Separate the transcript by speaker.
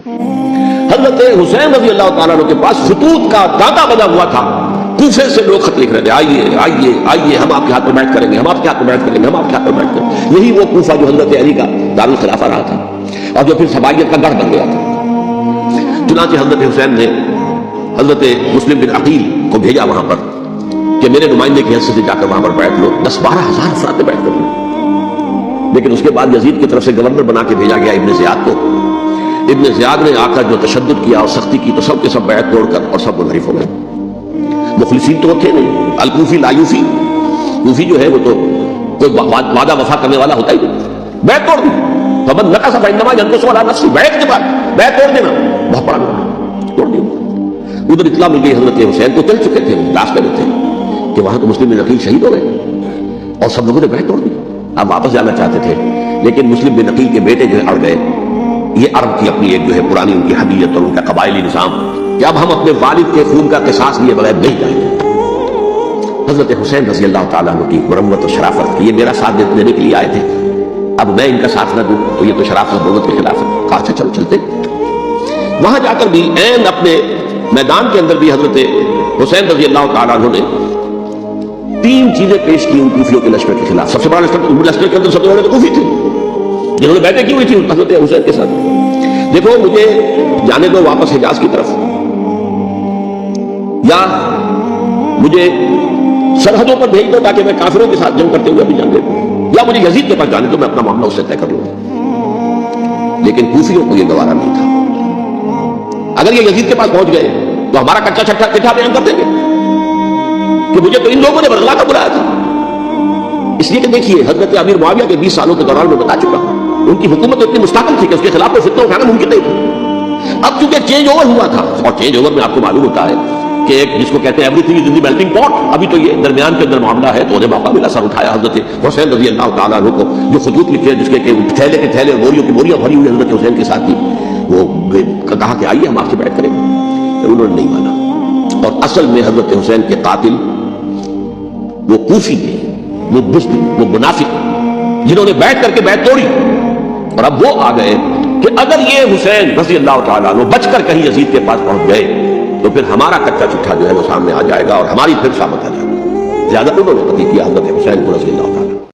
Speaker 1: حضرت حسین رضی اللہ تعالیٰ عنہ کے پاس خطوط کا داتا بنا ہوا تھا، کوفے سے لوگ خط لکھ رہے تھے، آئیے آئیے آئیے، ہم آپ کے ہاتھ میں بیعت کریں گے، ہم آپ کے ہاتھ میں بیعت کریں گے، ہم آپ کے ہاتھ میں بیعت کریں گے۔ یہی وہ کوفہ جو حضرت علی کا دارالخلافہ رہا تھا اور جو پھر سبائیت کا گڑھ بن گیا تھا۔ چنانچہ حضرت حسین نے حضرت مسلم بن عقیل کو بھیجا وہاں پر کہ میرے نمائندے کی حیثیت سے جا کر وہاں پر بیعت لو۔ 10-12 ہزار افراد نے بیعت کر لی، لیکن اس کے بعد یزید کی طرف سے گورنر بنا کے بھیجا گیا ابن زیاد کو۔ ابن زیاد نے آ کر جو تشدد کیا اور سختی کی تو سب کے سب بیعت توڑ کر اور سب منحرف ہو گئے۔ مخلصین تو تھے نہیں، الکوفی لایوفی، کوفی جو ہے وہ تو کوئی وعدہ وفا کرنے والا ہوتا ہی نہیں، بیعت توڑ دی۔ فمن نقص فانما ينقص على نفسه، بیعت کے بعد بیعت توڑ دینا بہت بڑا گناہ، توڑ دی۔ ادھر اطلاع مل گئی حضرت حسین کو، چل چکے تھے، لاش پہ تھے کہ وہاں تو مسلم بن عقیل شہید ہو گئے اور سب لوگوں نے بیعت توڑ دی۔ اب واپس جانا چاہتے تھے لیکن مسلم بن عقیل کے بیٹے جو ہے اڑ گئے۔ یہ عرب کی اپنی ایک جو ہے پرانی ان کی حمیت اور ان کا قبائلی نظام کہ اب ہم اپنے والد کے خون کا قصاص لیے بغیر نہیں جائیں گے۔ حضرت حسین رضی اللہ تعالیٰ عنہ کی مروت و شرافت کہ یہ میرا ساتھ دینے کے لیے آئے تھے، اب میں ان کا ساتھ نہ دوں تو یہ تو شرافت مروت کے خلاف ہے۔ کہا اچھا چلو چلتے۔ وہاں جا کر بھی عین اپنے میدان کے اندر بھی حضرت حسین رضی اللہ تعالیٰ عنہ نے 3 چیزیں پیش کی ان کوفیوں کے لشکر کے خلاف۔ سب سے بڑا لشکر کے اندر سب سے بڑے کوفی تھے جنہوں نے بیعتیں کی ہوئی تھی حضرت حسین کے ساتھ۔ دیکھو مجھے جانے دو واپس حجاز کی طرف، یا مجھے سرحدوں پر بھیج دو تاکہ میں کافروں کے ساتھ جنگ کرتے ہوئے بھی جان دے دوں، یا مجھے یزید کے پاس جانے دو، میں اپنا معاملہ اس سے طے کر لوں۔ لیکن کوفیوں کو یہ گوارا نہیں تھا۔ اگر یہ یزید کے پاس پہنچ گئے تو ہمارا کچا چٹھا بیان کر دیں گے کہ مجھے تو ان لوگوں نے برگلا کر بلایا تھا۔ اس لیے کہ دیکھیے حضرت امیر معاویہ کے 20 سالوں کے دوران میں بتا چکا ہوں ان کی حکومت اتنی مستقل تھی کہ اس کے خلاف کوئی فتنہ اٹھانا ممکن نہیں تھا۔ اب چونکہ چینج اوور ہوا تھا، اور چینج اوور میں آپ کو معلوم ہوتا ہے کہ ایک جس کو کہتے ہیں every thing is in the melting پاٹ، ابھی تو یہ درمیان کے اندر معاملہ ہے، تو انہیں موقع ملا، سر اٹھایا حضرت حسین رضی اللہ تعالیٰ عنہ کو، جو خطوط لکھے جس کے تھیلے کے تھیلے بوریوں کی بوریاں بھری ہوئی حضرت حسین کے ساتھ تھی، وہ کہا کہ آئیے ہم آپ سے بیعت کریں گے۔ انہوں نے نہیں مانا، اور اصل میں حضرت حسین کے قاتل وہ کوفی تھے، وہ بزدل، وہ منافق جنہوں نے بیعت کر کے بیعت توڑی۔ اور اب وہ آ گئے کہ اگر یہ حسین رضی اللہ تعالیٰ عنہ بچ کر کہیں یزید کے پاس پہنچ گئے تو پھر ہمارا کچا چٹھا جو ہے وہ سامنے آ جائے گا اور ہماری پھر شامت آ جائے گی۔ زیادہ انہوں نے قتل کیا حضرت حسین کو رضی اللہ